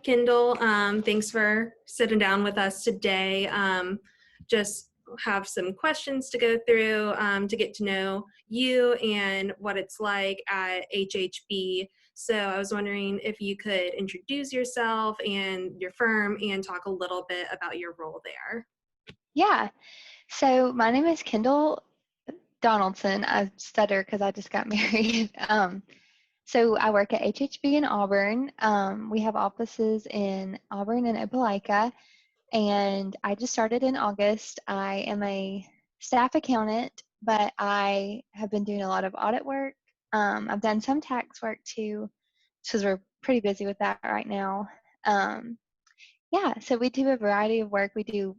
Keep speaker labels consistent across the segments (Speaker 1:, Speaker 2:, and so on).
Speaker 1: Kendall. Thanks for sitting down with us today. Just have some questions to go through to get to know you and what it's like at HHB. So I was wondering if you could introduce yourself and your firm and talk a little bit about your role there.
Speaker 2: Yeah. So my name is Kendal Donaldson. I stutter because I just got married. So I work at HHB in Auburn. We have offices in Auburn and Opelika, and I just started in August. I am a staff accountant, but I have been doing a lot of audit work. I've done some tax work too, because we're pretty busy with that right now. Yeah, so we do a variety of work. We do,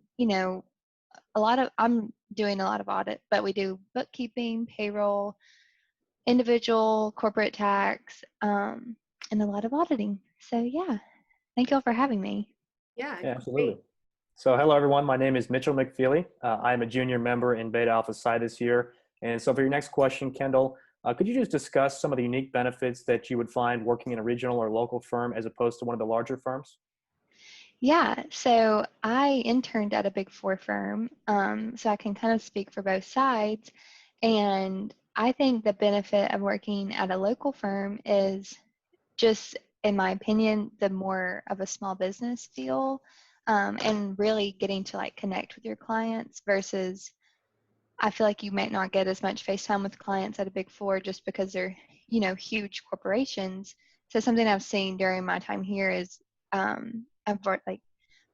Speaker 2: I'm doing a lot of audit, but we do bookkeeping, payroll, individual, corporate tax, and a lot of auditing. So yeah, thank you all for having me.
Speaker 1: Yeah,
Speaker 3: Absolutely.
Speaker 1: great.
Speaker 3: So hello, everyone. My name is Mitchell McFeely. I'm a junior member in Beta Alpha Psi this year. And so for your next question, Kendall, could you just discuss some of the unique benefits that you would find working in a regional or local firm as opposed to one of the larger firms?
Speaker 2: Yeah, so I interned at a Big Four firm, so I can kind of speak for both sides. And I think the benefit of working at a local firm is just, in my opinion, the more of a small business feel, and really getting to like connect with your clients versus I feel like you might not get as much face time with clients at a Big Four just because they're, huge corporations. So something I've seen during my time here is I've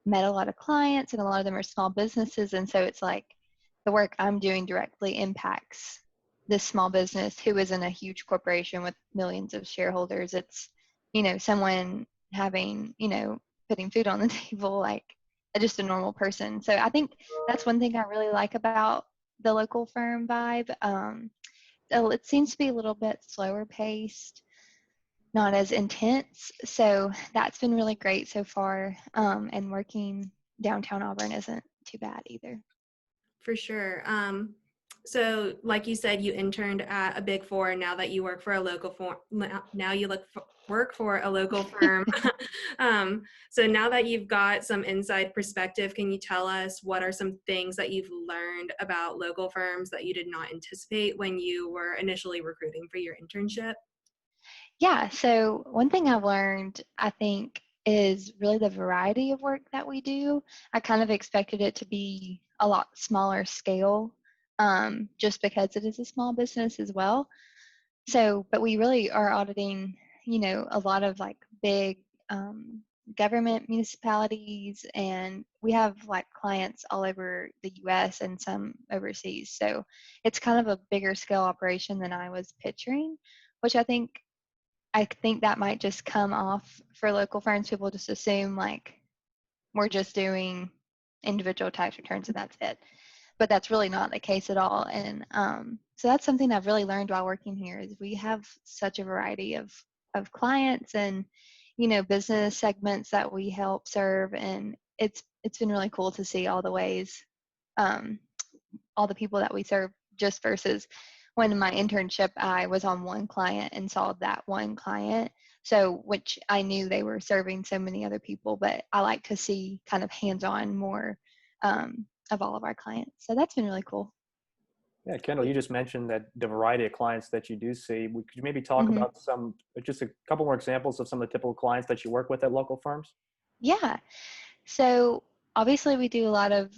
Speaker 2: met a lot of clients and a lot of them are small businesses. And so it's like the work I'm doing directly impacts this small business who isn't a huge corporation with millions of shareholders. It's, someone having, putting food on the table, like just a normal person. So I think that's one thing I really like about the local firm vibe. It seems to be a little bit slower paced, not as intense. So that's been really great so far. And working downtown Auburn isn't too bad either.
Speaker 1: For sure. So like you said, you interned at a Big Four, and now that you work for a local firm, now you work for a local firm. So now that you've got some inside perspective, can you tell us what are some things that you've learned about local firms that you did not anticipate when you were initially recruiting for your internship?
Speaker 2: Yeah, so one thing I've learned, I think, is really the variety of work that we do. I kind of expected it to be a lot smaller scale, just because it is a small business as well. So, but we really are auditing, a lot of like big government municipalities, and we have like clients all over the US and some overseas. So it's kind of a bigger scale operation than I was picturing, which I think that might just come off for local firms. People just assume like we're just doing individual tax returns and that's it. But that's really not the case at all. And so that's something I've really learned while working here is we have such a variety of clients and, business segments that we help serve. And it's been really cool to see all the ways, all the people that we serve just versus when in my internship, I was on one client and saw that one client. So, which I knew they were serving so many other people, but I like to see kind of hands-on more of all of our clients. So that's been really cool.
Speaker 3: Yeah, Kendall, you just mentioned that the variety of clients that you do see. Could you maybe talk
Speaker 2: Mm-hmm.
Speaker 3: about just a couple more examples of some of the typical clients that you work with at local firms?
Speaker 2: Yeah. So obviously we do a lot of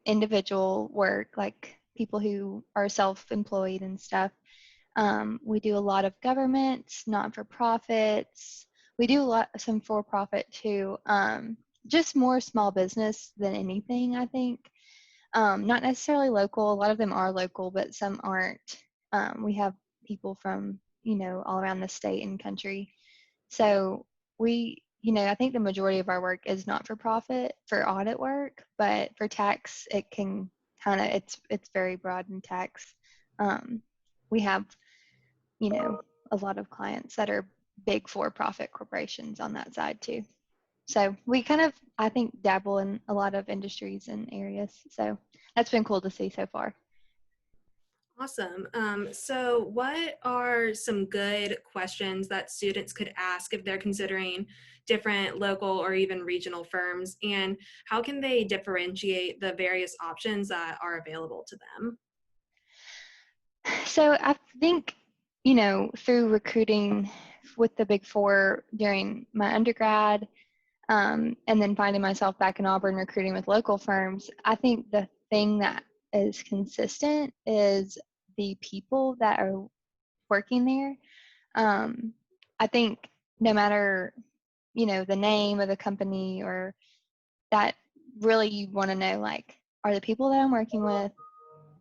Speaker 2: individual work, like people who are self-employed and stuff. We do a lot of governments, not-for-profits. We do some for-profit too. Just more small business than anything, I think. Not necessarily local. A lot of them are local, but some aren't. We have people from, all around the state and country. So I think the majority of our work is not for profit for audit work, but for tax, it can it's very broad in tax. We have, a lot of clients that are big for-profit corporations on that side too. So we kind of, I think, dabble in a lot of industries and areas. So that's been cool to see so far.
Speaker 1: Awesome. So what are some good questions that students could ask if they're considering different local or even regional firms? And how can they differentiate the various options that are available to them?
Speaker 2: So I think, you know, through recruiting with the Big Four during my undergrad, and then finding myself back in Auburn recruiting with local firms, I think the thing that is consistent is the people that are working there. Um, I think no matter, you know, the name of the company or that, really you want to know, like, are the people that I'm working with,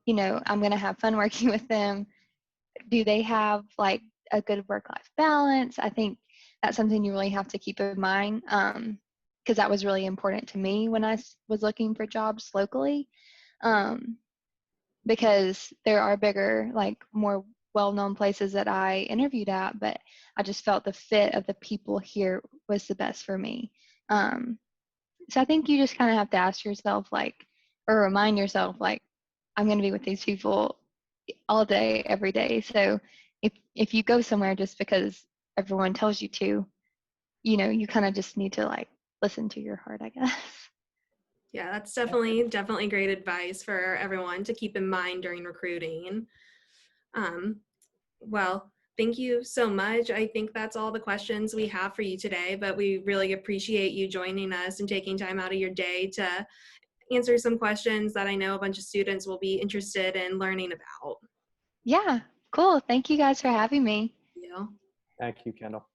Speaker 2: you know, I'm going to have fun working with them. Do they have like a good work-life balance? I think that's something you really have to keep in mind, because that was really important to me when I was looking for jobs locally, um, because there are bigger, like more well-known places that I interviewed at, but I just felt the fit of the people here was the best for me. Um, so I think you just kind of have to ask yourself, like, or remind yourself, like, I'm going to be with these people all day, every day. So if you go somewhere just because everyone tells you to, you know, you kind of just need to like listen to your heart, I guess.
Speaker 1: Yeah, that's definitely great advice for everyone to keep in mind during recruiting. Um, well, thank you so much. I think that's all the questions we have for you today, but we really appreciate you joining us and taking time out of your day to answer some questions that I know a bunch of students will be interested in learning about.
Speaker 2: Yeah, cool. Thank you guys for having me.
Speaker 1: You know?
Speaker 3: Thank you, Kendall.